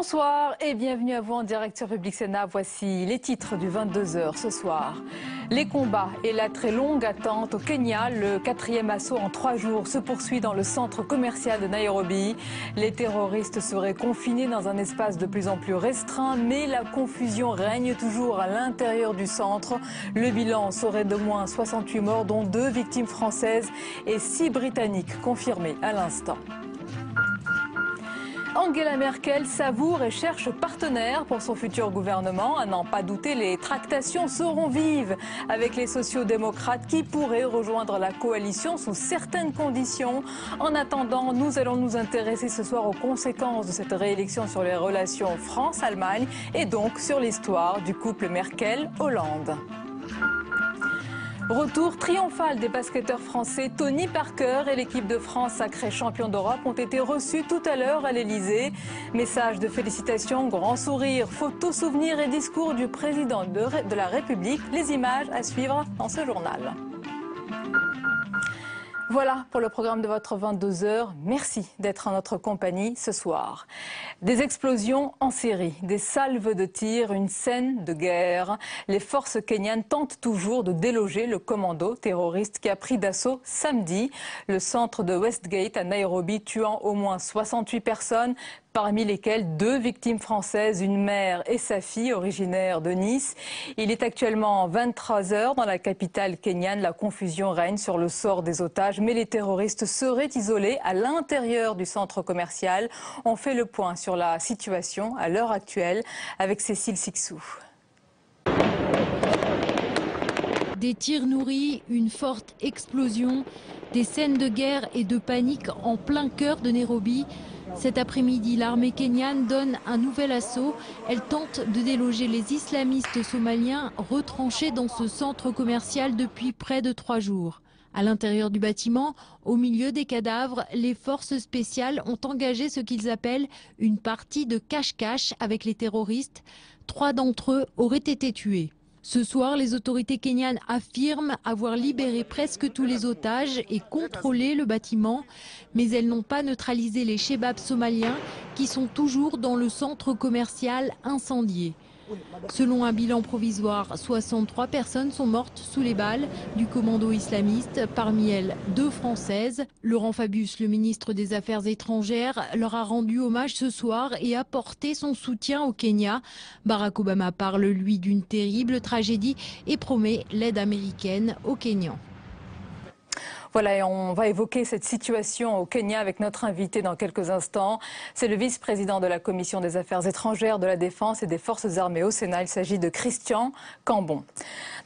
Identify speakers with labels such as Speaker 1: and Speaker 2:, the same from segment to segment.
Speaker 1: Bonsoir et bienvenue à vous en direct sur Public Sénat. Voici les titres du 22h ce soir. Les combats et la très longue attente au Kenya. Le 4e assaut en 3 jours se poursuit dans le centre commercial de Nairobi. Les terroristes seraient confinés dans un espace de plus en plus restreint, mais la confusion règne toujours à l'intérieur du centre. Le bilan serait d'au moins 68 morts, dont 2 victimes françaises et 6 britanniques confirmés à l'instant. Angela Merkel savoure et cherche partenaire pour son futur gouvernement. À n'en pas douter, les tractations seront vives avec les sociaux-démocrates qui pourraient rejoindre la coalition sous certaines conditions. En attendant, nous allons nous intéresser ce soir aux conséquences de cette réélection sur les relations France-Allemagne et donc sur l'histoire du couple Merkel-Hollande. Retour triomphal des basketteurs français. Tony Parker et l'équipe de France sacrée champion d'Europe ont été reçus tout à l'heure à l'Elysée. Message de félicitations, grand sourire, photos, souvenirs et discours du président de la République. Les images à suivre dans ce journal. Voilà pour le programme de votre 22h. Merci d'être en notre compagnie ce soir. Des explosions en série, des salves de tir, une scène de guerre. Les forces kenyanes tentent toujours de déloger le commando terroriste qui a pris d'assaut samedi le centre de Westgate à Nairobi, tuant au moins 68 personnes. Parmi lesquelles 2 victimes françaises, une mère et sa fille originaires de Nice. Il est actuellement 23h dans la capitale kenyane. La confusion règne sur le sort des otages, mais les terroristes seraient isolés à l'intérieur du centre commercial. On fait le point sur la situation à l'heure actuelle avec Cécile Sixou.
Speaker 2: Des tirs nourris, une forte explosion, des scènes de guerre et de panique en plein cœur de Nairobi. Cet après-midi, l'armée kenyane donne un nouvel assaut. Elle tente de déloger les islamistes somaliens retranchés dans ce centre commercial depuis près de 3 jours. À l'intérieur du bâtiment, au milieu des cadavres, les forces spéciales ont engagé ce qu'ils appellent une partie de cache-cache avec les terroristes. 3 d'entre eux auraient été tués. Ce soir, les autorités kenyanes affirment avoir libéré presque tous les otages et contrôlé le bâtiment. Mais elles n'ont pas neutralisé les chebabs somaliens qui sont toujours dans le centre commercial incendié. Selon un bilan provisoire, 63 personnes sont mortes sous les balles du commando islamiste, parmi elles 2 françaises. Laurent Fabius, le ministre des Affaires étrangères, leur a rendu hommage ce soir et a porté son soutien au Kenya. Barack Obama parle, lui, d'une terrible tragédie et promet l'aide américaine aux Kenyans.
Speaker 1: Voilà, et on va évoquer cette situation au Kenya avec notre invité dans quelques instants. C'est le vice-président de la Commission des Affaires étrangères, de la Défense et des Forces armées au Sénat. Il s'agit de Christian Cambon.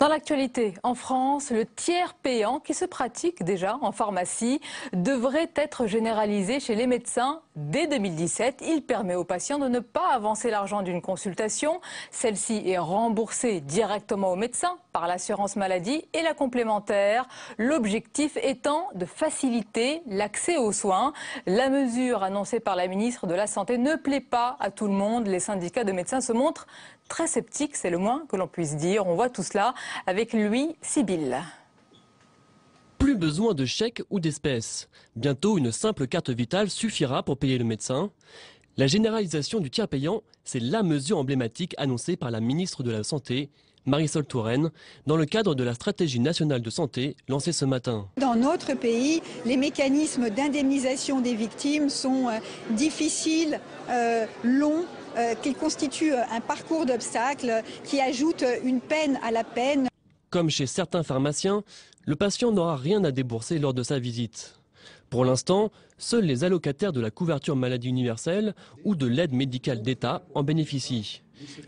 Speaker 1: Dans l'actualité, en France, le tiers payant qui se pratique déjà en pharmacie devrait être généralisé chez les médecins dès 2017. Il permet aux patients de ne pas avancer l'argent d'une consultation. Celle-ci est remboursée directement au médecin par l'assurance maladie et la complémentaire. L'objectif étant de faciliter l'accès aux soins. La mesure annoncée par la ministre de la Santé ne plaît pas à tout le monde. Les syndicats de médecins se montrent très sceptiques, c'est le moins que l'on puisse dire. On voit tout cela avec Louis Sibylle.
Speaker 3: Plus besoin de chèques ou d'espèces. Bientôt, une simple carte vitale suffira pour payer le médecin. La généralisation du tiers payant, c'est la mesure emblématique annoncée par la ministre de la Santé, Marisol Touraine, dans le cadre de la stratégie nationale de santé lancée ce matin.
Speaker 4: Dans notre pays, les mécanismes d'indemnisation des victimes sont difficiles, longs, qu'ils constituent un parcours d'obstacles qui ajoute une peine à la peine.
Speaker 3: Comme chez certains pharmaciens, le patient n'aura rien à débourser lors de sa visite. Pour l'instant, seuls les allocataires de la couverture maladie universelle ou de l'aide médicale d'État en bénéficient.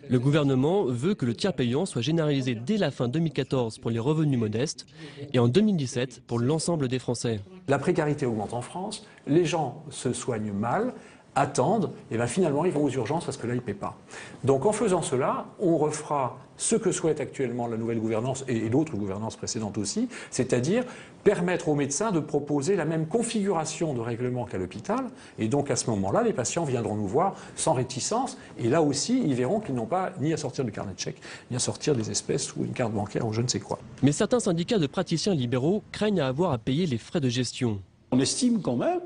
Speaker 3: Le gouvernement veut que le tiers payant soit généralisé dès la fin 2014 pour les revenus modestes et en 2017 pour l'ensemble des Français.
Speaker 5: La précarité augmente en France, les gens se soignent mal, attendent, et bien finalement ils vont aux urgences parce que là ils ne paient pas. Donc en faisant cela, on refera ce que souhaite actuellement la nouvelle gouvernance et d'autres gouvernements précédentes aussi, c'est-à-dire permettre aux médecins de proposer la même configuration de règlement qu'à l'hôpital, et donc à ce moment-là, les patients viendront nous voir sans réticence, et là aussi, ils verront qu'ils n'ont pas ni à sortir de carnet de chèques, ni à sortir des espèces ou une carte bancaire ou je ne sais quoi.
Speaker 3: Mais certains syndicats de praticiens libéraux craignent à avoir à payer les frais de gestion.
Speaker 6: On estime quand même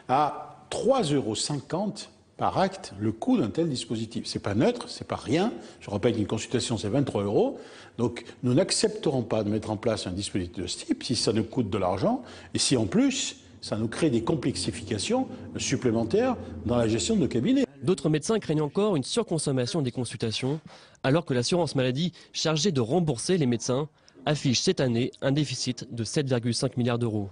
Speaker 6: à 3,50 € par acte le coût d'un tel dispositif. C'est pas neutre, c'est pas rien. Je rappelle qu'une consultation, c'est 23 €. Donc, nous n'accepterons pas de mettre en place un dispositif de ce type si ça nous coûte de l'argent et si, en plus, ça nous crée des complexifications supplémentaires dans la gestion de nos cabinets.
Speaker 3: D'autres médecins craignent encore une surconsommation des consultations, alors que l'assurance maladie, chargée de rembourser les médecins, affiche cette année un déficit de 7,5 milliards d'euros.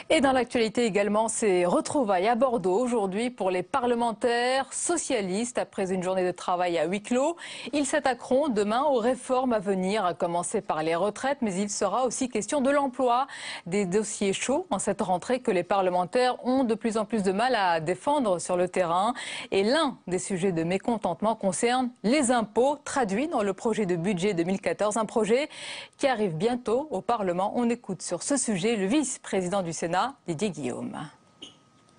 Speaker 1: Et dans l'actualité également, ces retrouvailles à Bordeaux aujourd'hui pour les parlementaires socialistes. Après une journée de travail à huis clos, ils s'attaqueront demain aux réformes à venir, à commencer par les retraites. Mais il sera aussi question de l'emploi, des dossiers chauds en cette rentrée que les parlementaires ont de plus en plus de mal à défendre sur le terrain. Et l'un des sujets de mécontentement concerne les impôts traduits dans le projet de budget 2014. Un projet qui arrive bientôt au Parlement. On écoute sur ce sujet le vice-président du Sénat, Didier Guillaume.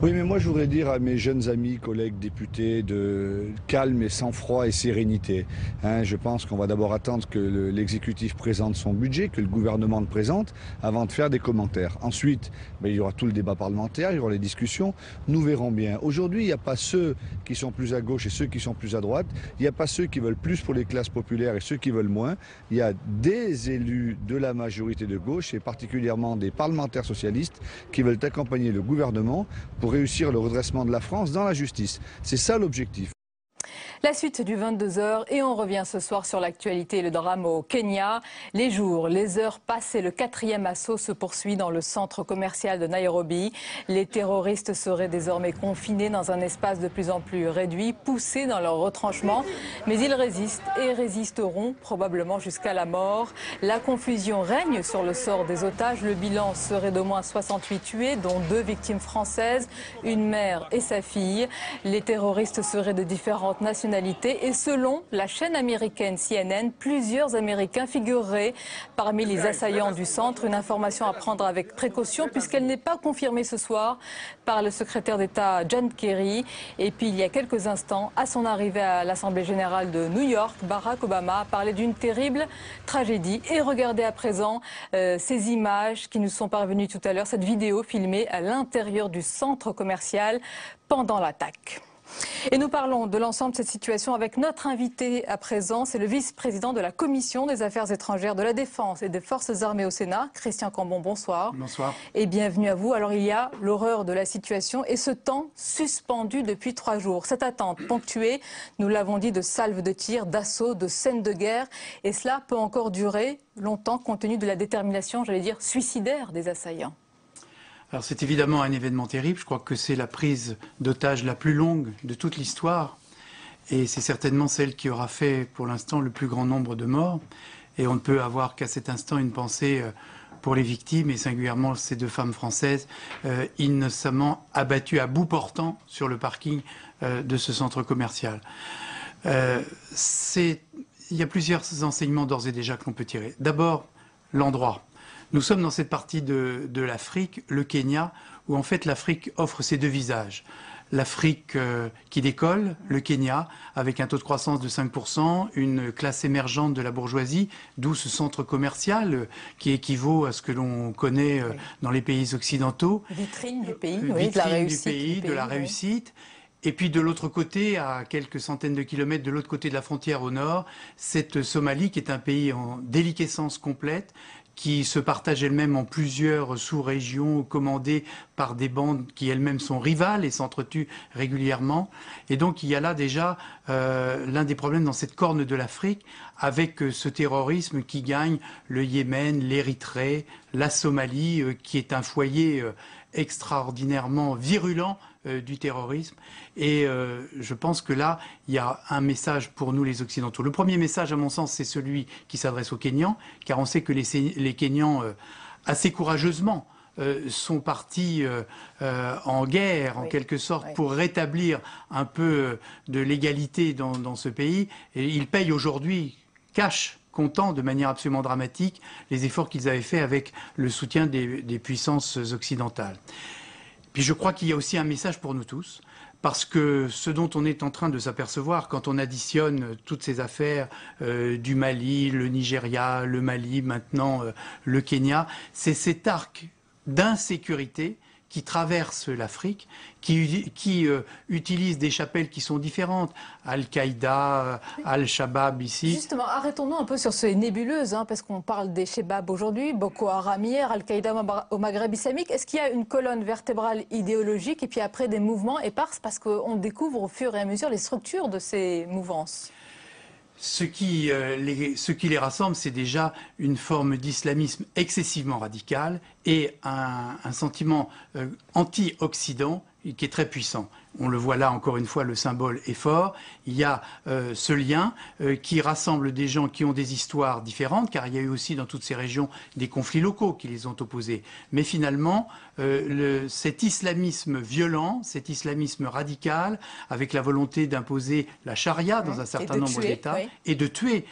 Speaker 7: Oui, mais moi je voudrais dire à mes jeunes amis, collègues députés, de calme et sang-froid et sérénité. Je pense qu'on va d'abord attendre que l'exécutif présente son budget, que le gouvernement le présente, avant de faire des commentaires. Ensuite, il y aura tout le débat parlementaire, il y aura les discussions, nous verrons bien. Aujourd'hui, il n'y a pas ceux qui sont plus à gauche et ceux qui sont plus à droite. Il n'y a pas ceux qui veulent plus pour les classes populaires et ceux qui veulent moins. Il y a des élus de la majorité de gauche et particulièrement des parlementaires socialistes qui veulent accompagner le gouvernement pour réussir le redressement de la France dans la justice. C'est ça l'objectif.
Speaker 1: La suite du 22h et on revient ce soir sur l'actualité et le drame au Kenya. Les jours, les heures passent et le 4e assaut se poursuit dans le centre commercial de Nairobi. Les terroristes seraient désormais confinés dans un espace de plus en plus réduit, poussés dans leur retranchement. Mais ils résistent et résisteront probablement jusqu'à la mort. La confusion règne sur le sort des otages. Le bilan serait d'au moins 68 tués, dont 2 victimes françaises, une mère et sa fille. Les terroristes seraient de différentes nationalités et selon la chaîne américaine CNN, plusieurs Américains figureraient parmi les assaillants du centre. Une information à prendre avec précaution puisqu'elle n'est pas confirmée ce soir par le secrétaire d'État John Kerry. Et puis il y a quelques instants, à son arrivée à l'Assemblée générale de New York, Barack Obama a parlé d'une terrible tragédie. Et regardez à présent ces images qui nous sont parvenues tout à l'heure, cette vidéo filmée à l'intérieur du centre commercial pendant l'attaque. Et nous parlons de l'ensemble de cette situation avec notre invité à présent. C'est le vice-président de la Commission des Affaires étrangères, de la Défense et des Forces armées au Sénat, Christian Cambon. Bonsoir.
Speaker 8: Bonsoir.
Speaker 1: Et bienvenue à vous. Alors il y a l'horreur de la situation et ce temps suspendu depuis 3 jours. Cette attente ponctuée, nous l'avons dit, de salves de tirs, d'assauts, de scènes de guerre. Et cela peut encore durer longtemps compte tenu de la détermination, j'allais dire, suicidaire des assaillants.
Speaker 8: Alors c'est évidemment un événement terrible, je crois que c'est la prise d'otage la plus longue de toute l'histoire et c'est certainement celle qui aura fait pour l'instant le plus grand nombre de morts et on ne peut avoir qu'à cet instant une pensée pour les victimes et singulièrement ces 2 femmes françaises innocemment abattues à bout portant sur le parking de ce centre commercial. Il y a plusieurs enseignements d'ores et déjà que l'on peut tirer. D'abord, l'endroit. Nous sommes dans cette partie de l'Afrique, le Kenya, où en fait l'Afrique offre ses 2 visages. L'Afrique qui décolle, le Kenya, avec un taux de croissance de 5%, une classe émergente de la bourgeoisie, d'où ce centre commercial qui équivaut à ce que l'on connaît dans les pays occidentaux.
Speaker 1: Vitrine du pays, oui, de la réussite.
Speaker 8: De la réussite. Et puis de l'autre côté, à quelques centaines de kilomètres de l'autre côté de la frontière au nord, cette Somalie qui est un pays en déliquescence complète, qui se partage elle-même en plusieurs sous-régions commandées par des bandes qui elles-mêmes sont rivales et s'entretuent régulièrement. Et donc il y a là déjà l'un des problèmes dans cette corne de l'Afrique avec ce terrorisme qui gagne le Yémen, l'Érythrée, la Somalie, qui est un foyer extraordinairement virulent du terrorisme. Et je pense que là, il y a un message pour nous les Occidentaux. Le premier message, à mon sens, c'est celui qui s'adresse aux Kenyans, car on sait que les Kenyans, assez courageusement, sont partis en guerre, en quelque sorte, pour rétablir un peu de l'égalité dans ce pays. Et ils payent aujourd'hui cash, comptant de manière absolument dramatique les efforts qu'ils avaient faits avec le soutien des puissances occidentales. Puis je crois qu'il y a aussi un message pour nous tous, parce que ce dont on est en train de s'apercevoir quand on additionne toutes ces affaires du Mali, le Nigeria, le Mali, maintenant le Kenya, c'est cet arc d'insécurité qui traversent l'Afrique, qui utilisent des chapelles qui sont différentes. Al-Qaïda, Al-Shabaab ici.
Speaker 1: Justement, arrêtons-nous un peu sur ces nébuleuses, parce qu'on parle des Shebab aujourd'hui, Boko Haram hier, Al-Qaïda au Maghreb islamique. Est-ce qu'il y a une colonne vertébrale idéologique et puis après des mouvements épars parce qu'on découvre au fur et à mesure les structures de ces mouvances?
Speaker 8: Ce qui les rassemble, c'est déjà une forme d'islamisme excessivement radical et un sentiment anti-Occident qui est très puissant. On le voit là, encore une fois, le symbole est fort. Il y a ce lien qui rassemble des gens qui ont des histoires différentes, car il y a eu aussi dans toutes ces régions des conflits locaux qui les ont opposés. Mais finalement, cet islamisme violent, cet islamisme radical, avec la volonté d'imposer la charia dans un certain nombre d'États et de tuer.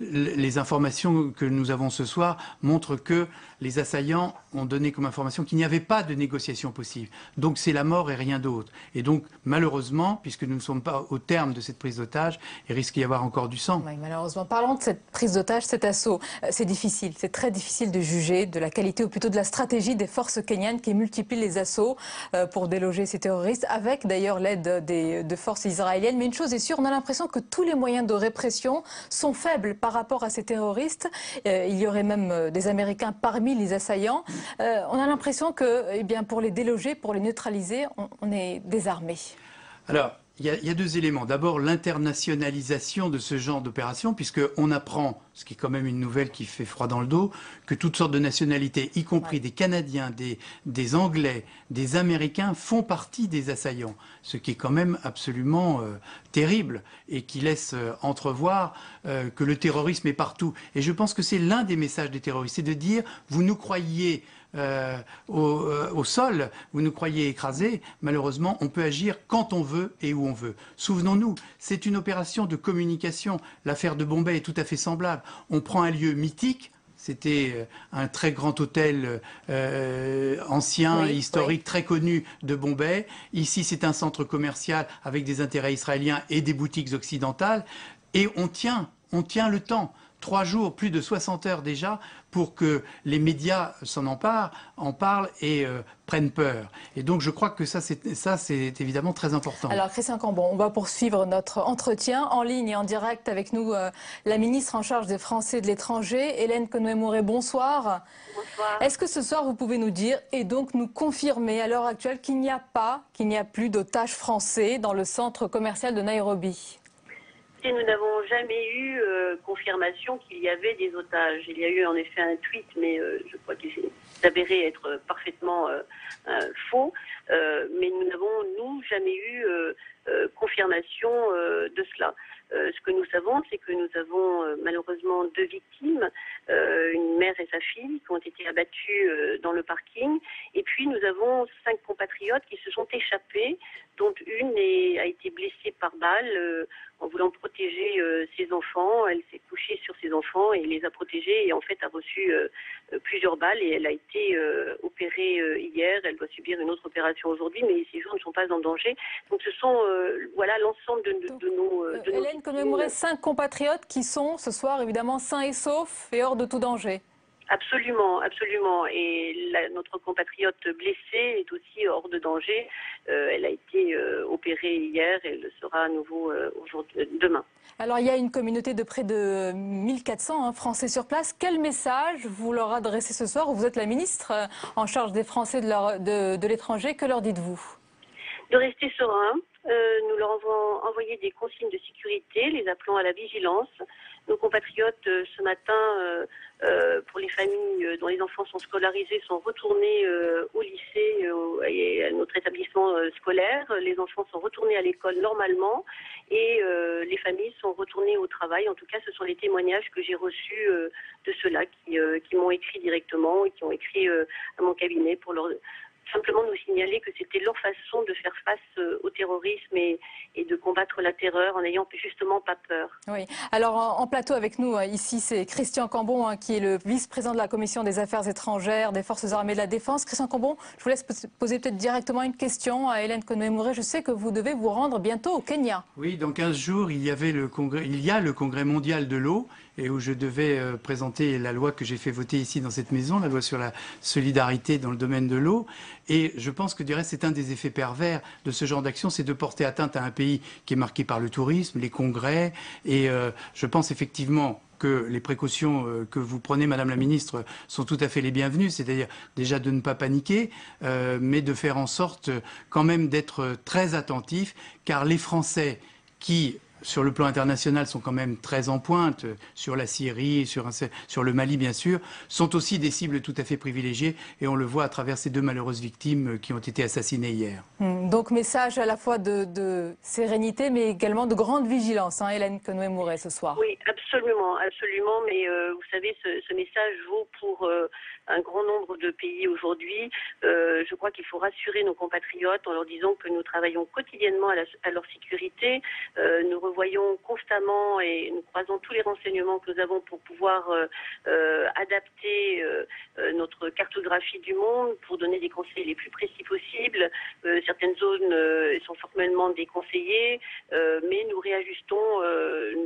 Speaker 8: Les informations que nous avons ce soir montrent que les assaillants ont donné comme information qu'il n'y avait pas de négociation possible. Donc c'est la mort et rien d'autre. Et donc malheureusement, puisque nous ne sommes pas au terme de cette prise d'otage, il risque d'y avoir encore du sang.
Speaker 1: Oui, malheureusement. Parlons de cette prise d'otage, cet assaut. C'est difficile, c'est très difficile de juger de la qualité ou plutôt de la stratégie des forces kenyanes qui multiplient les assauts pour déloger ces terroristes, avec d'ailleurs l'aide de forces israéliennes. Mais une chose est sûre, on a l'impression que tous les moyens de répression sont faibles par rapport à ces terroristes. Il y aurait même des Américains parmi les assaillants. On a l'impression que, pour les déloger, pour les neutraliser, on est désarmé.
Speaker 8: Alors, il y a deux éléments. D'abord, l'internationalisation de ce genre d'opération, puisqu'on apprend, ce qui est quand même une nouvelle qui fait froid dans le dos, que toutes sortes de nationalités, y compris des Canadiens, des Anglais, des Américains, font partie des assaillants. Ce qui est quand même absolument terrible et qui laisse entrevoir que le terrorisme est partout. Et je pense que c'est l'un des messages des terroristes, c'est de dire, vous nous croyez au sol, vous nous croyez écrasés, malheureusement on peut agir quand on veut et où on veut. Souvenons-nous, c'est une opération de communication. L'affaire de Bombay est tout à fait semblable. On prend un lieu mythique, c'était un très grand hôtel ancien, historique, très connu de Bombay. Ici c'est un centre commercial avec des intérêts israéliens et des boutiques occidentales, et on tient le temps. 3 jours, plus de 60 heures déjà, pour que les médias en parlent et prennent peur. Et donc je crois que ça c'est évidemment très important.
Speaker 1: Alors Christian Cambon, on va poursuivre notre entretien en ligne et en direct avec nous la ministre en charge des Français de l'étranger, Hélène Conway-Mouret. Bonsoir.
Speaker 9: Bonsoir.
Speaker 1: Est-ce que ce soir vous pouvez nous dire et donc nous confirmer à l'heure actuelle qu'il n'y a plus d'otages français dans le centre commercial de Nairobi?
Speaker 9: Et nous n'avons jamais eu confirmation qu'il y avait des otages. Il y a eu en effet un tweet, mais je crois qu'il s'est avéré être parfaitement faux. Mais nous n'avons, jamais eu confirmation de cela. Ce que nous savons, c'est que nous avons malheureusement 2 victimes, une mère et sa fille, qui ont été abattues dans le parking. Et puis nous avons 5 compatriotes qui se sont échappés, dont une a été blessée par balle en voulant protéger ses enfants. Elle s'est couchée sur ses enfants et les a protégés et en fait a reçu plusieurs balles et elle a été opérée hier. Elle doit subir une autre opération aujourd'hui, mais ces jours ne sont pas en danger. Donc ce sont l'ensemble de nos
Speaker 1: Hélène Conway-Mouret, 5 compatriotes qui sont ce soir évidemment sains et saufs et hors de tout danger.
Speaker 9: Absolument, absolument. Et notre compatriote blessée est aussi hors de danger. Elle a été opérée hier et elle le sera à nouveau demain.
Speaker 1: Alors il y a une communauté de près de 1400 Français sur place. Quel message vous leur adressez ce soir? Vous êtes la ministre en charge des Français de l'étranger. Que leur dites-vous?
Speaker 9: De rester sereins. Nous leur avons envoyé des consignes de sécurité, les appelant à la vigilance. Nos compatriotes, ce matin, pour les familles dont les enfants sont scolarisés, sont retournés au lycée et à notre établissement scolaire. Les enfants sont retournés à l'école normalement et les familles sont retournées au travail. En tout cas, ce sont les témoignages que j'ai reçus de ceux-là qui m'ont écrit directement et qui ont écrit à mon cabinet pour leur simplement nous signaler que c'était leur façon de faire face au terrorisme et de combattre la terreur en n'ayant justement pas peur.
Speaker 1: Oui. Alors en plateau avec nous ici, c'est Christian Cambon qui est le vice-président de la Commission des Affaires étrangères des Forces armées de la Défense. Christian Cambon, je vous laisse poser peut-être directement une question à Hélène Conway-Mouret. Je sais que vous devez vous rendre bientôt au Kenya.
Speaker 8: Oui, dans 15 jours, il y a le congrès mondial de l'eau et où je devais présenter la loi que j'ai fait voter ici dans cette maison, la loi sur la solidarité dans le domaine de l'eau. Et je pense que c'est un des effets pervers de ce genre d'action, c'est de porter atteinte à un pays qui est marqué par le tourisme, les congrès. Et je pense effectivement que les précautions que vous prenez, Madame la Ministre, sont tout à fait les bienvenues, c'est-à-dire déjà de ne pas paniquer, mais de faire en sorte quand même d'être très attentifs, car les Français qui, sur le plan international, sont quand même très en pointe, sur la Syrie, sur le Mali bien sûr, sont aussi des cibles tout à fait privilégiées, et on le voit à travers ces deux malheureuses victimes qui ont été assassinées hier.
Speaker 1: Donc message à la fois de sérénité, mais également de grande vigilance, hein, Hélène Conway-Mouret, ce soir.
Speaker 9: Oui, absolument, absolument, mais vous savez, ce message vaut pour un grand nombre de pays aujourd'hui. Je crois qu'il faut rassurer nos compatriotes en leur disant que nous travaillons quotidiennement à leur sécurité. Nous revoyons constamment et nous croisons tous les renseignements que nous avons pour pouvoir adapter notre cartographie du monde pour donner des conseils les plus précis possibles. Certaines zones sont formellement déconseillées, mais nous réajustons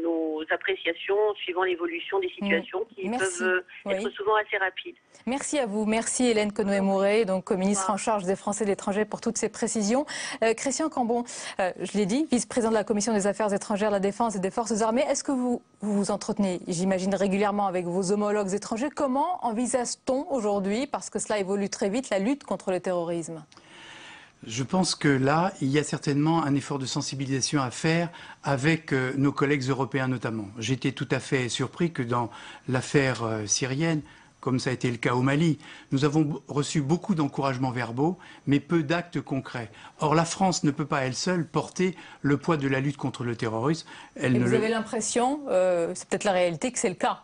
Speaker 9: nos appréciations suivant l'évolution des situations qui peuvent être souvent assez rapides.
Speaker 1: Merci à vous. Merci Hélène Conway-Mouret, donc ministre en charge des Français de l'étranger, pour toutes ces précisions. Christian Cambon, je l'ai dit, vice-président de la Commission des Affaires étrangères, de la Défense et des Forces armées. Est-ce que vous vous entretenez, j'imagine, régulièrement avec vos homologues étrangers? Comment envisage-t-on aujourd'hui, parce que cela évolue très vite, la lutte contre le terrorisme?
Speaker 8: Je pense que là, il y a certainement un effort de sensibilisation à faire avec nos collègues européens notamment. J'étais tout à fait surpris que dans l'affaire syrienne, comme ça a été le cas au Mali, nous avons reçu beaucoup d'encouragements verbaux, mais peu d'actes concrets. Or, la France ne peut pas, elle seule, porter le poids de la lutte contre le terrorisme.
Speaker 1: Vous avez l'impression, c'est peut-être la réalité, que c'est le cas?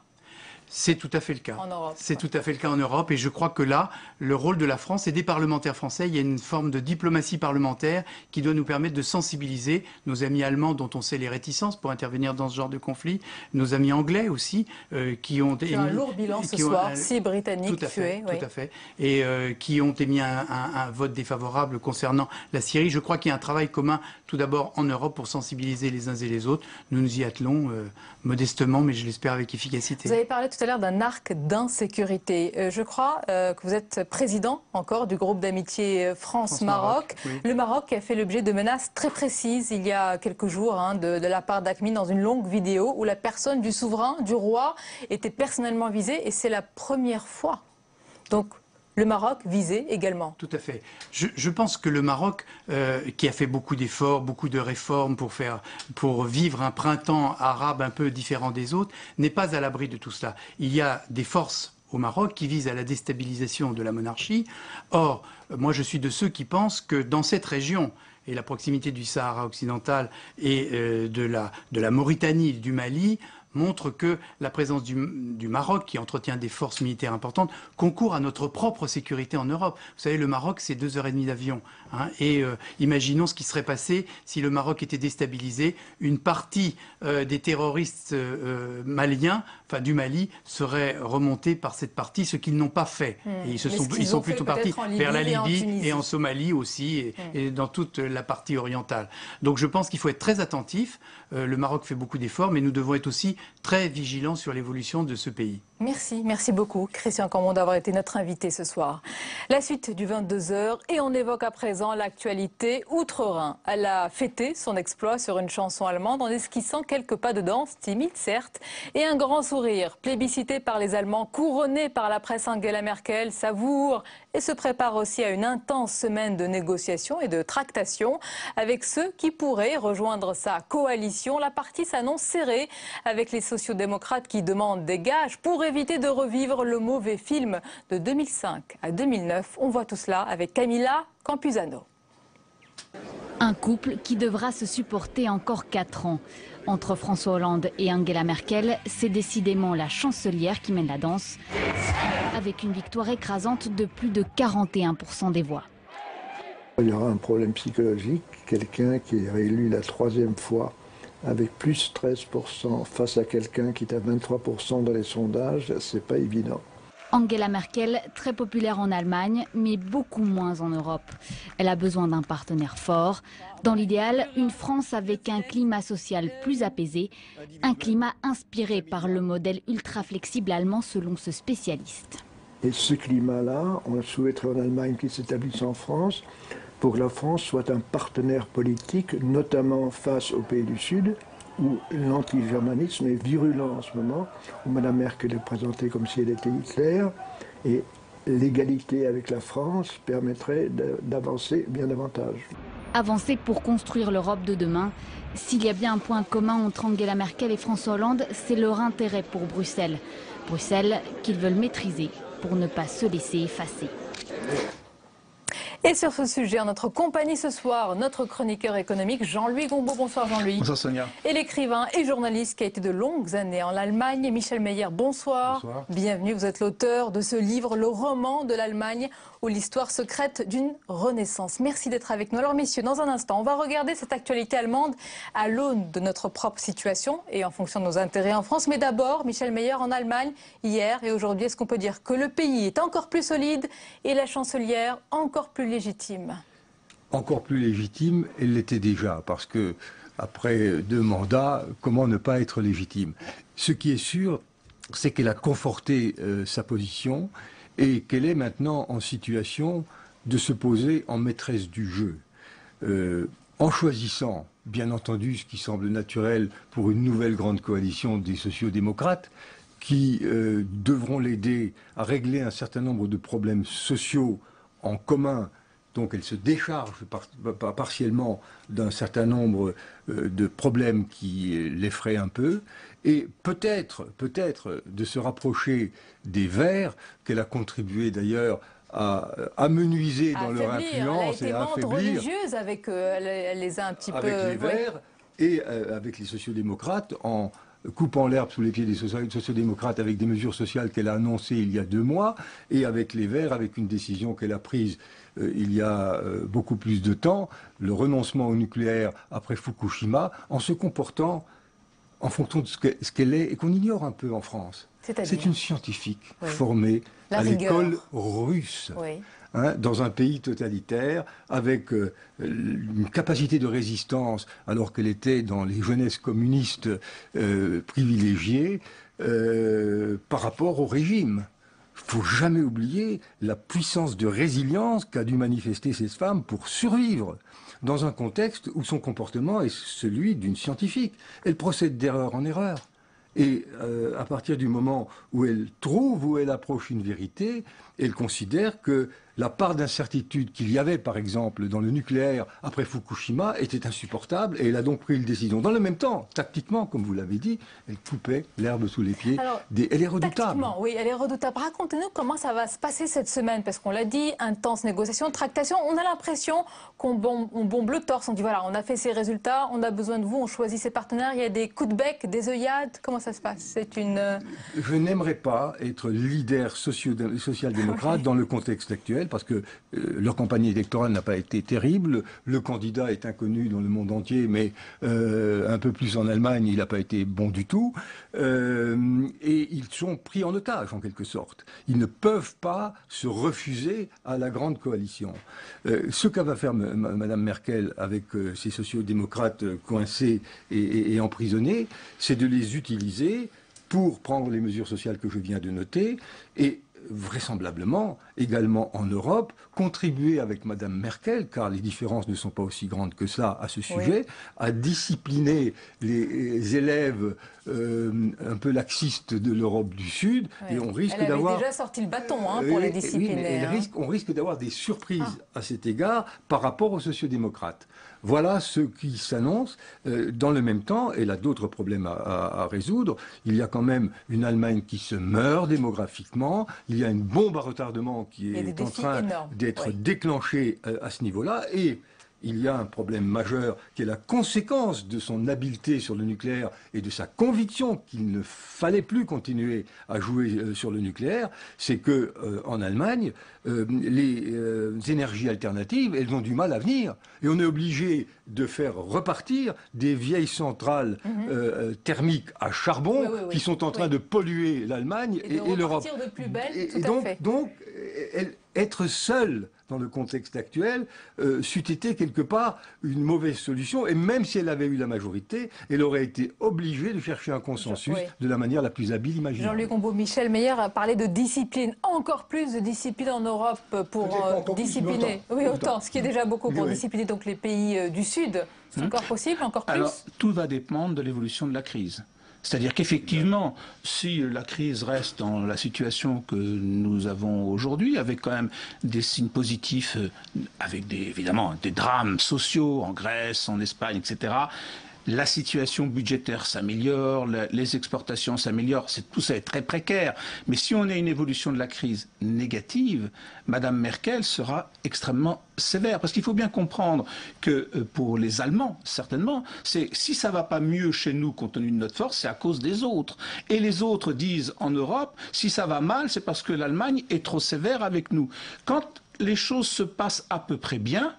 Speaker 8: C'est tout à fait le cas.
Speaker 1: En Europe.
Speaker 8: C'est tout à fait le cas en Europe, et je crois que là, le rôle de la France et des parlementaires français, il y a une forme de diplomatie parlementaire qui doit nous permettre de sensibiliser nos amis allemands, dont on sait les réticences pour intervenir dans ce genre de conflit, nos amis anglais aussi, qui ont
Speaker 1: émis un lourd bilan ce soir, 6 Britanniques tués.
Speaker 8: Tout à fait, et qui ont émis un vote défavorable concernant la Syrie. Je crois qu'il y a un travail commun, tout d'abord en Europe, pour sensibiliser les uns et les autres. Nous nous y attelons modestement, mais je l'espère avec efficacité.
Speaker 1: Vous avez parlé tout à l'heure d'un arc d'insécurité. Je crois que vous êtes président encore du groupe d'amitié France-Maroc.
Speaker 8: Oui.
Speaker 1: Le Maroc qui a fait l'objet de menaces très précises il y a quelques jours de la part d'AQMI dans une longue vidéo où la personne du souverain, du roi, était personnellement visée, et c'est la première fois. Donc le Maroc visé également.
Speaker 8: Tout à fait. Je pense que le Maroc, qui a fait beaucoup d'efforts, beaucoup de réformes pour vivre un printemps arabe un peu différent des autres, n'est pas à l'abri de tout cela. Il y a des forces au Maroc qui visent à la déstabilisation de la monarchie. Or, moi je suis de ceux qui pensent que dans cette région, et la proximité du Sahara occidental et de la Mauritanie, du Mali, montre que la présence du Maroc, qui entretient des forces militaires importantes, concourt à notre propre sécurité en Europe. Vous savez, le Maroc, c'est 2h30 d'avion. Hein, et imaginons ce qui serait passé si le Maroc était déstabilisé. Une partie des terroristes maliens, enfin du Mali, serait remontée par cette partie, ce qu'ils n'ont pas fait. Et ils sont plutôt partis vers la Libye et en Somalie aussi, et dans toute la partie orientale. Donc je pense qu'il faut être très attentif. Le Maroc fait beaucoup d'efforts, mais nous devons être aussi très vigilants sur l'évolution de ce pays.
Speaker 1: Merci beaucoup Christian Cambon d'avoir été notre invité ce soir. La suite du 22h, et on évoque à présent l'actualité outre-Rhin. Elle a fêté son exploit sur une chanson allemande en esquissant quelques pas de danse, timides certes, et un grand sourire. Plébiscité par les Allemands, couronné par la presse, Angela Merkel savoure et se prépare aussi à une intense semaine de négociations et de tractations avec ceux qui pourraient rejoindre sa coalition. La partie s'annonce serrée avec les sociodémocrates qui demandent des gages pour éviter de revivre le mauvais film de 2005 à 2009. On voit tout cela avec Camilla Campuzano.
Speaker 10: Un couple qui devra se supporter encore 4 ans. Entre François Hollande et Angela Merkel, c'est décidément la chancelière qui mène la danse, avec une victoire écrasante de plus de 41% des voix.
Speaker 11: Il y aura un problème psychologique, quelqu'un qui est réélu la 3e fois avec plus 13% face à quelqu'un qui est à 23% dans les sondages, c'est pas évident.
Speaker 10: Angela Merkel, très populaire en Allemagne, mais beaucoup moins en Europe. Elle a besoin d'un partenaire fort. Dans l'idéal, une France avec un climat social plus apaisé, un climat inspiré par le modèle ultra flexible allemand selon ce spécialiste.
Speaker 11: Et ce climat-là, on souhaiterait en Allemagne qu'il s'établisse en France, pour que la France soit un partenaire politique, notamment face aux pays du Sud, où l'anti-germanisme est virulent en ce moment, où Mme Merkel est présentée comme si elle était Hitler, et l'égalité avec la France permettrait d'avancer bien davantage.
Speaker 10: Avancer pour construire l'Europe de demain. S'il y a bien un point commun entre Angela Merkel et François Hollande, c'est leur intérêt pour Bruxelles. Bruxelles qu'ils veulent maîtriser pour ne pas se laisser effacer.
Speaker 1: Et sur ce sujet, en notre compagnie ce soir, notre chroniqueur économique Jean-Louis Gombaud. Bonsoir Jean-Louis.
Speaker 12: Bonsoir Sonia.
Speaker 1: Et l'écrivain et journaliste qui a été de longues années en Allemagne, Michel Meyer. Bonsoir.
Speaker 12: Bonsoir.
Speaker 1: Bienvenue, vous êtes l'auteur de ce livre, Le roman de l'Allemagne, ou l'histoire secrète d'une renaissance. Merci d'être avec nous. Alors messieurs, dans un instant, on va regarder cette actualité allemande à l'aune de notre propre situation et en fonction de nos intérêts en France. Mais d'abord, Michel Meyer, en Allemagne, hier et aujourd'hui, est-ce qu'on peut dire que le pays est encore plus solide et la chancelière encore plus légitime?
Speaker 12: Encore plus légitime, elle l'était déjà, parce que après 2 mandats, comment ne pas être légitime? Ce qui est sûr, c'est qu'elle a conforté sa position et qu'elle est maintenant en situation de se poser en maîtresse du jeu. En choisissant, bien entendu, ce qui semble naturel pour une nouvelle grande coalition des sociaux-démocrates, qui devront l'aider à régler un certain nombre de problèmes sociaux en commun. Donc elle se décharge partiellement d'un certain nombre de problèmes qui l'effraient un peu, et peut-être de se rapprocher des Verts, qu'elle a contribué d'ailleurs à amenuiser dans leur influence et à affaiblir. Elle a été membre
Speaker 1: religieuse avec eux, elle les a un petit peu...
Speaker 12: Avec les Verts et avec les sociaux-démocrates, en coupant l'herbe sous les pieds des sociaux-démocrates avec des mesures sociales qu'elle a annoncées il y a 2 mois, et avec les Verts, avec une décision qu'elle a prise il y a beaucoup plus de temps, le renoncement au nucléaire après Fukushima, en se comportant en fonction de ce qu'elle est et qu'on ignore un peu en France. C'est une scientifique formée à l'école russe.
Speaker 1: Oui.
Speaker 12: Dans un pays totalitaire, avec une capacité de résistance, alors qu'elle était dans les jeunesses communistes privilégiées, par rapport au régime. Il ne faut jamais oublier la puissance de résilience qu'a dû manifester cette femme pour survivre, dans un contexte où son comportement est celui d'une scientifique. Elle procède d'erreur en erreur. Et à partir du moment où elle trouve, où elle approche une vérité, elle considère que la part d'incertitude qu'il y avait, par exemple, dans le nucléaire après Fukushima était insupportable, et elle a donc pris une décision. Dans le même temps, tactiquement, comme vous l'avez dit, elle coupait l'herbe sous les pieds.
Speaker 1: Alors,
Speaker 12: elle est redoutable.
Speaker 1: Oui, elle est redoutable. Racontez-nous comment ça va se passer cette semaine, parce qu'on l'a dit, intense négociation, tractation. On a l'impression qu'on bombe le torse. On dit voilà, on a fait ces résultats, on a besoin de vous, on choisit ses partenaires, il y a des coups de bec, des œillades. Comment ça se passe? C'est une...
Speaker 12: Je n'aimerais pas être leader social-démocrate dans le contexte actuel, parce que leur campagne électorale n'a pas été terrible. Le candidat est inconnu dans le monde entier, mais un peu plus en Allemagne, il n'a pas été bon du tout. Et ils sont pris en otage, en quelque sorte. Ils ne peuvent pas se refuser à la grande coalition. Ce que va faire Mme Merkel avec ces sociaux-démocrates coincés et emprisonnés, c'est de les utiliser pour prendre les mesures sociales que je viens de noter et vraisemblablement, également en Europe, contribuer avec Mme Merkel, car les différences ne sont pas aussi grandes que ça à ce sujet, à discipliner les élèves un peu laxistes de l'Europe du Sud. Et on risque d'avoir...
Speaker 1: Elle avait déjà sorti le bâton pour les discipliner.
Speaker 12: On risque d'avoir des surprises à cet égard par rapport aux sociaux-démocrates. Voilà ce qui s'annonce. Dans le même temps, elle a d'autres problèmes à résoudre. Il y a quand même une Allemagne qui se meurt démographiquement. Il y a une bombe à retardement qui est en train d'être déclenchée à ce niveau-là. Et il y a un problème majeur qui est la conséquence de son habileté sur le nucléaire et de sa conviction qu'il ne fallait plus continuer à jouer sur le nucléaire. C'est que en Allemagne, les énergies alternatives, elles ont du mal à venir. Et on est obligé de faire repartir des vieilles centrales thermiques à charbon qui sont en train de polluer l'Allemagne et l'Europe.
Speaker 1: De plus belle,
Speaker 12: donc, être seule dans le contexte actuel, c'eût été quelque part une mauvaise solution. Et même si elle avait eu la majorité, elle aurait été obligée de chercher un consensus de la manière la plus habile imaginable.
Speaker 1: Jean-Luc Gombault, Michel Meyer a parlé de discipline, encore plus de discipline en Europe pour discipliner. Oui, autant, ce qui est déjà beaucoup pour discipliner donc les pays du Sud. C'est encore possible, encore plus?
Speaker 13: Alors, tout va dépendre de l'évolution de la crise. C'est-à-dire qu'effectivement, si la crise reste dans la situation que nous avons aujourd'hui, avec quand même des signes positifs, avec évidemment des drames sociaux en Grèce, en Espagne, etc., la situation budgétaire s'améliore, les exportations s'améliorent, tout ça est très précaire. Mais si on a une évolution de la crise négative, Madame Merkel sera extrêmement sévère. Parce qu'il faut bien comprendre que pour les Allemands, certainement, si ça ne va pas mieux chez nous compte tenu de notre force, c'est à cause des autres. Et les autres disent en Europe, si ça va mal, c'est parce que l'Allemagne est trop sévère avec nous. Quand les choses se passent à peu près bien,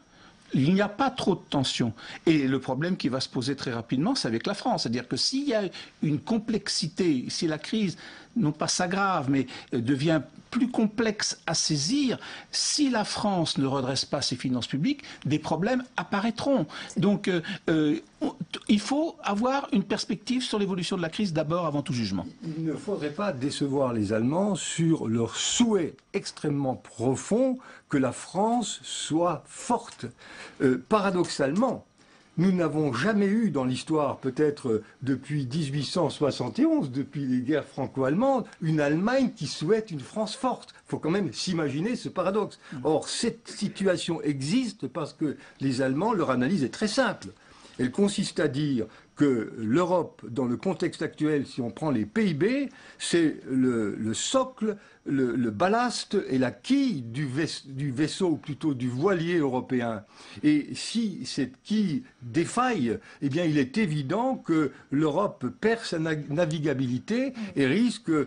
Speaker 13: il n'y a pas trop de tension. Et le problème qui va se poser très rapidement, c'est avec la France. C'est-à-dire que s'il y a une complexité, si la crise, non pas s'aggrave, mais devient plus complexe à saisir, si la France ne redresse pas ses finances publiques, des problèmes apparaîtront. Donc, il faut avoir une perspective sur l'évolution de la crise d'abord, avant tout jugement.
Speaker 12: Il ne faudrait pas décevoir les Allemands sur leur souhait extrêmement profond que la France soit forte. Paradoxalement, nous n'avons jamais eu dans l'histoire, peut-être depuis 1871, depuis les guerres franco-allemandes, une Allemagne qui souhaite une France forte. Il faut quand même s'imaginer ce paradoxe. Or, cette situation existe parce que les Allemands, leur analyse est très simple. Elle consiste à dire que l'Europe, dans le contexte actuel, si on prend les PIB, c'est le socle, le ballast et la quille du vaisseau, ou plutôt du voilier européen. Et si cette quille défaille, eh bien, il est évident que l'Europe perd sa navigabilité et risque de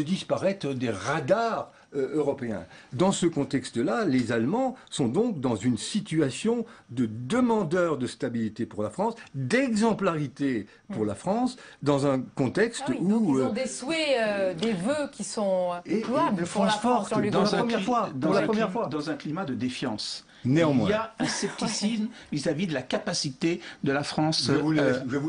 Speaker 12: disparaître des radars européens. Dans ce contexte-là, les Allemands sont donc dans une situation de demandeurs de stabilité pour la France, d'exemplarité pour la France, dans un contexte où...
Speaker 1: Donc ils ont des souhaits, des vœux qui sont louables pour la France.
Speaker 13: Dans un climat de défiance.
Speaker 12: Néanmoins.
Speaker 13: Il y a un scepticisme vis-à-vis de la capacité de la France
Speaker 12: je vous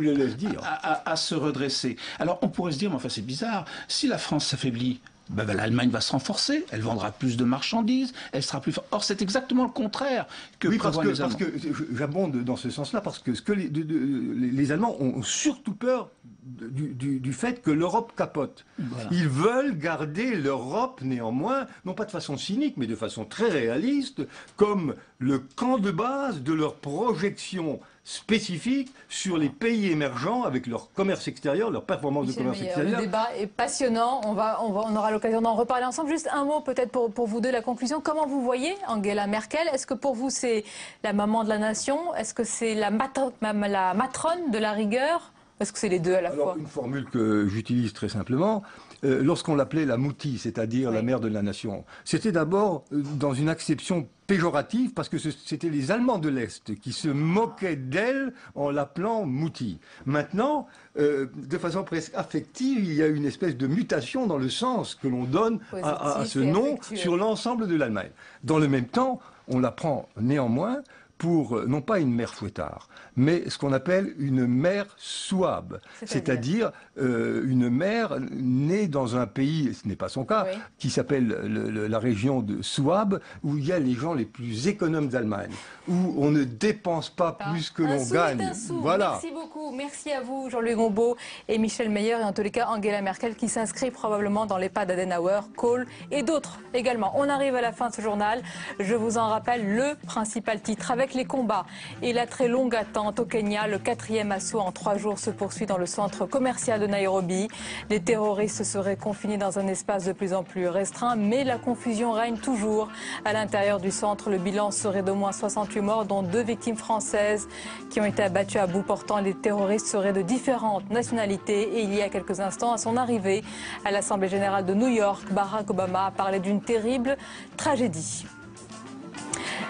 Speaker 12: le laisse dire.
Speaker 13: À se redresser. Alors on pourrait se dire, mais enfin c'est bizarre, si la France s'affaiblit, l'Allemagne va se renforcer, elle vendra plus de marchandises, elle sera plus forte. Or, c'est exactement le contraire que prévoient les Allemands.
Speaker 12: Parce que j'abonde dans ce sens-là, parce que les Allemands ont surtout peur du fait que l'Europe capote. Voilà. Ils veulent garder l'Europe, néanmoins, non pas de façon cynique, mais de façon très réaliste, comme le camp de base de leur projection spécifique sur les pays émergents avec leur commerce extérieur, leur performance de commerce extérieur.
Speaker 1: Le débat est passionnant, on aura l'occasion d'en reparler ensemble. Juste un mot peut-être pour vous deux, la conclusion. Comment vous voyez Angela Merkel? Est-ce que pour vous c'est la maman de la nation? Est-ce que c'est la matrone de la rigueur? Est-ce que c'est les deux à la fois?
Speaker 12: Une formule que j'utilise très simplement, lorsqu'on l'appelait la moutie, c'est-à-dire la mère de la nation, c'était d'abord dans une acception péjorative parce que c'était les Allemands de l'Est qui se moquaient d'elle en l'appelant moutie. Maintenant, de façon presque affective, il y a une espèce de mutation dans le sens que l'on donne à ce nom sur l'ensemble de l'Allemagne. Dans le même temps, on la prend néanmoins pour, non pas une mère Fouettard, mais ce qu'on appelle une mère souabe, c'est-à-dire une mère née dans un pays, ce n'est pas son cas, qui s'appelle la région de Souabe, où il y a les gens les plus économes d'Allemagne, où on ne dépense pas plus que l'on gagne.
Speaker 1: Voilà. Merci beaucoup, merci à vous Jean-Luc Gombault et Michel Meyer, et en tous les cas Angela Merkel qui s'inscrit probablement dans les pas d'Adenauer, Kohl et d'autres également. On arrive à la fin de ce journal, je vous en rappelle le principal titre. Avec les combats et la très longue attente au Kenya, le 4e assaut en 3 jours se poursuit dans le centre commercial de Nairobi. Les terroristes seraient confinés dans un espace de plus en plus restreint, mais la confusion règne toujours à l'intérieur du centre. Le bilan serait d'au moins 68 morts, dont 2 victimes françaises qui ont été abattues à bout portant. Les terroristes seraient de différentes nationalités et il y a quelques instants, à son arrivée à l'Assemblée générale de New York, Barack Obama a parlé d'une terrible tragédie.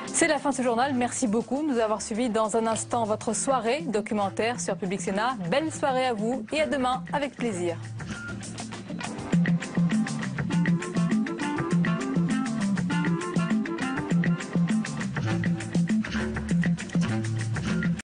Speaker 1: C'est la fin de ce journal. Merci beaucoup de nous avoir suivis. Dans un instant, votre soirée documentaire sur Public Sénat. Belle soirée à vous et à demain avec plaisir.